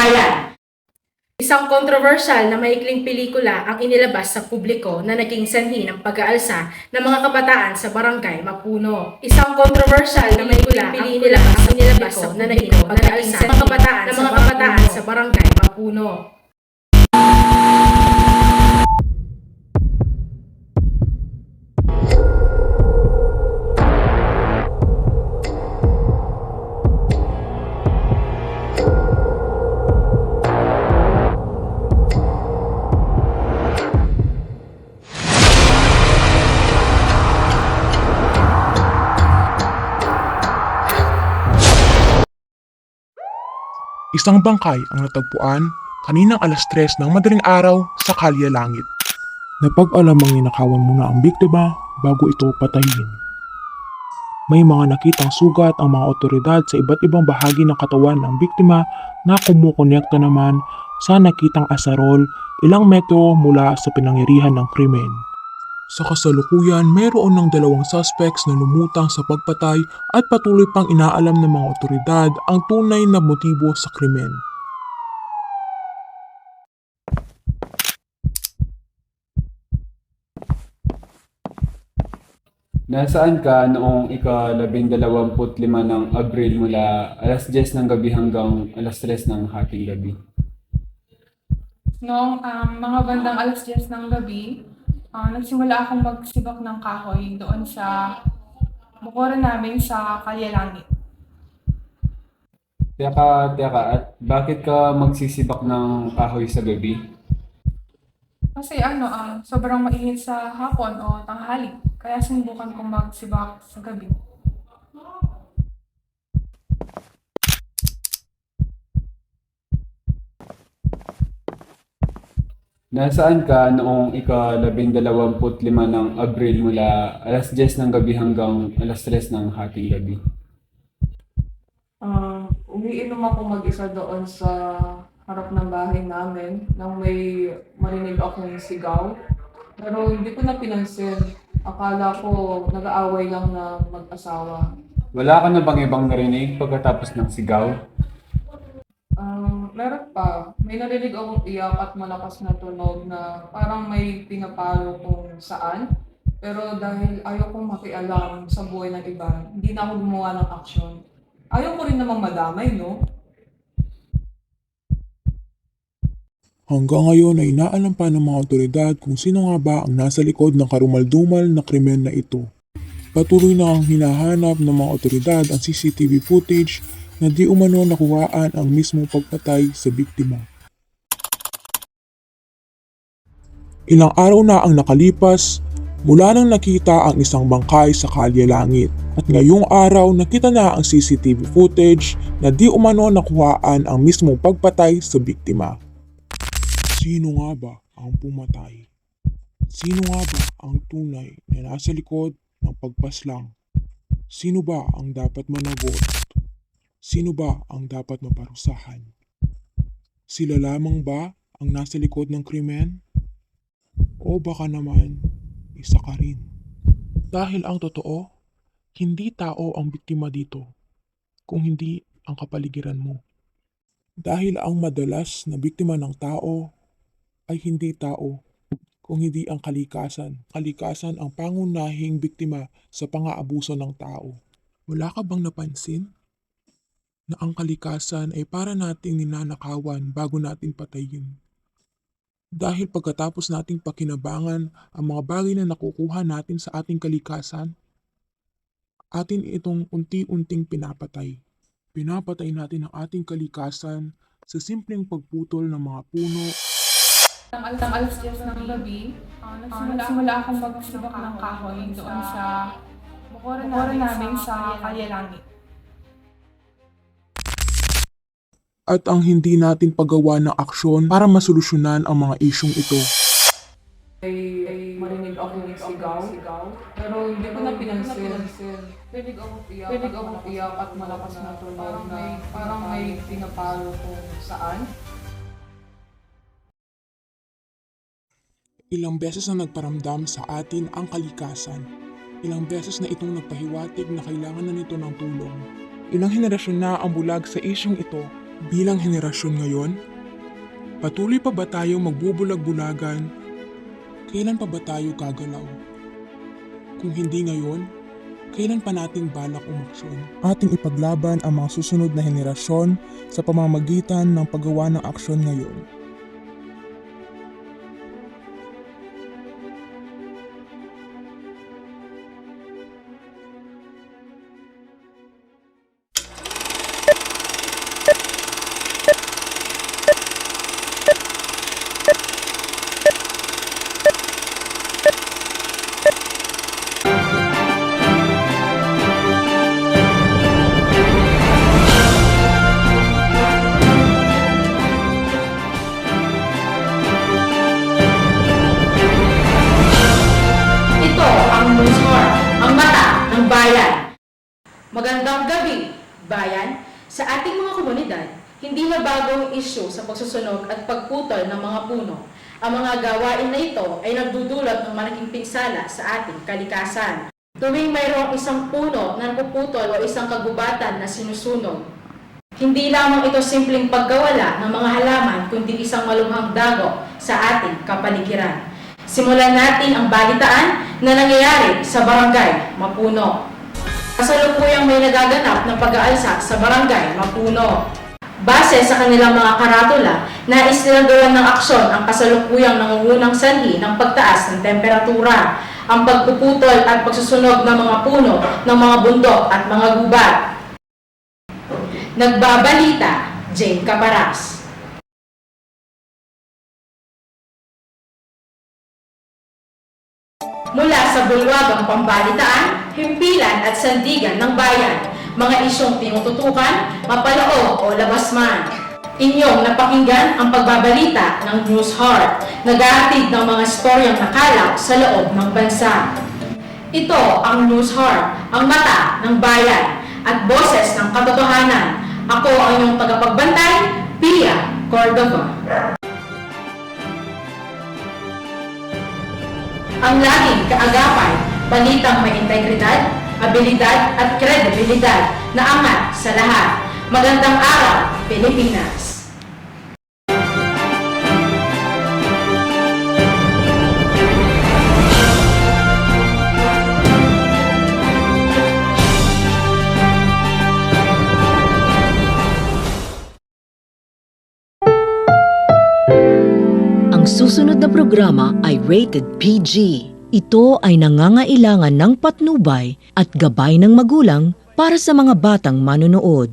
bayan. Isang kontrobersyal na maikling pelikula ang inilabas sa publiko na naging sanhi ng pag-aalsa ng mga kabataan sa Barangay Mapuno. Isang kontrobersyal na maikling pelikula ang inilabas sa publiko na naging sanhi ng mga kabataan sa Barangay Mapuno. Isang bangkay ang natagpuan kaninang alas 3 ng madaling araw sa Kalye Langit. Napag-alamang ninakawan muna ang biktima bago ito patayin. May mga nakitang sugat ang mga otoridad sa iba't ibang bahagi ng katawan ng biktima na kumukonekta naman sa nakitang asarol ilang metro mula sa pinangyarihan ng krimen. Sa kasalukuyan, mayroon ng 2 suspects na lumutang sa pagpatay at patuloy pang inaalam ng mga otoridad ang tunay na motibo sa krimen. Nasaan ka noong ika-12 ng Abril mula alas 10 ng gabi hanggang alas 3 ng hating gabi? Noong mga bandang alas 10 ng gabi, nagsimula akong magsibak ng kahoy doon sa bukuran namin sa Kalye Langit. Teka, at bakit ka magsisibak ng kahoy sa gabi? Kasi sobrang mainit sa hapon o tanghali, kaya sinubukan kong magsibak sa gabi. Nasaan ka noong ika-12 ng Abril mula alas 10 ng gabi hanggang alas 3 ng hating gabi? Umiinom ako mag-isa doon sa harap ng bahay namin nang may marinig akong sigaw. Pero hindi ko na pinansin. Akala ko nag-aaway lang na mag-asawa. Wala ka na bang ibang narinig pagkatapos ng sigaw? Meron pa. May narinig akong iyak at malakas na tunog na parang may pinapalo kung saan. Pero dahil ayaw kong makialam sa buhay ng iba, hindi na ako gumawa ng aksyon. Ayaw ko rin namang madamay, no? Hanggang ngayon ay inaalam pa ng mga otoridad kung sino nga ba ang nasa likod ng karumaldumal na krimen na ito. Patuloy na ang hinahanap ng mga otoridad ang CCTV footage na di umano nakuhaan ang mismong pagpatay sa biktima. Ilang araw na ang nakalipas mula nang nakita ang isang bangkay sa Kalye Langit at ngayong araw nakita na ang CCTV footage na di umano nakuhaan ang mismong pagpatay sa biktima. Sino nga ba ang pumatay? Sino nga ba ang tunay na nasa likod ng pagpaslang? Sino ba ang dapat managot? Sino ba ang dapat maparusahan? Sila lamang ba ang nasa likod ng krimen? O baka naman, isa ka rin? Dahil ang totoo, hindi tao ang biktima dito, kung hindi ang kapaligiran mo. Dahil ang madalas na biktima ng tao ay hindi tao, kung hindi ang kalikasan. Kalikasan ang pangunahing biktima sa pang-aabuso ng tao. Wala ka bang napansin na ang kalikasan ay para nating ninanakawan bago natin patayin? Dahil pagkatapos nating pakinabangan ang mga bagay na nakukuha natin sa ating kalikasan, atin itong unti-unting pinapatay. Pinapatay natin ang ating kalikasan sa simpleng pagputol ng mga puno. Nang alas 10 ng gabi, nagsimula akong magsibak ng kahoy doon sa bukuran namin sa Kalye Langit. At ang hindi natin paggawa ng aksyon para masolusyonan ang mga isyong ito. May marinig akong sigaw. Pero hindi ko na pinansin. Pinig akong iyak at malakas na tunog na parang may pinapalo kung saan. Ilang beses na nagparamdam sa atin ang kalikasan. Ilang beses na itong nagpahiwatig na kailangan na nito ng tulong. Ilang henerasyon na ang bulag sa isyong ito Bilang henerasyon ngayon, patuloy pa ba tayong magbubulag-bulagan? Kailan pa ba tayo gagalaw? Kung hindi ngayon, kailan pa nating balak umaksyon? Ating ipaglaban ang mga susunod na henerasyon sa pamamagitan ng paggawa ng aksyon ngayon. Ito ang Newshort, ang mata ng bayan. Magandang gabi, bayan. Sa ating mga komunidad, hindi na bagong isyu sa pagsusunog at pagputol ng mga puno. Ang mga gawain na ito ay nagdudulot ng malaking pinsala sa ating kalikasan. Tuwing mayroong isang puno na napuputol o isang kagubatan na sinusunog, hindi lamang ito simpleng pagkawala ng mga halaman kundi isang malubhang dagok sa ating kapaligiran. Simulan natin ang balitaan na nangyayari sa Barangay Mapuno. Kasalukuyang may nagaganap na pag-aalsa sa Barangay Mapuno. Base sa kanilang mga karatula, nais nilang gawan ng aksyon ang kasalukuyang nangungunang sanhi ng pagtaas ng temperatura, ang pagpuputol at pagsusunog ng mga puno ng mga bundok at mga gubat. Nagbabalita, Jane Caparas. Mula sa bulwagang pambalitaan, himpilan at sandigan ng bayan, mga isyong tinututukan, mapaloob o labas man. Inyong napakinggan ang pagbabalita ng Newshort, nag-aatid ng mga storyang nakalap sa loob ng bansa. Ito ang Newshort, ang mata ng bayan at boses ng katotohanan. Ako ang inyong tagapagbantay, Pia Cordova. Ang laging kaagapay, balitang may integridad, abilidad at kredibilidad na angat sa lahat. Magandang araw, Pilipinas! Ang susunod na programa ay rated PG. Ito ay nangangailangan ng patnubay at gabay ng magulang para sa mga batang manonood.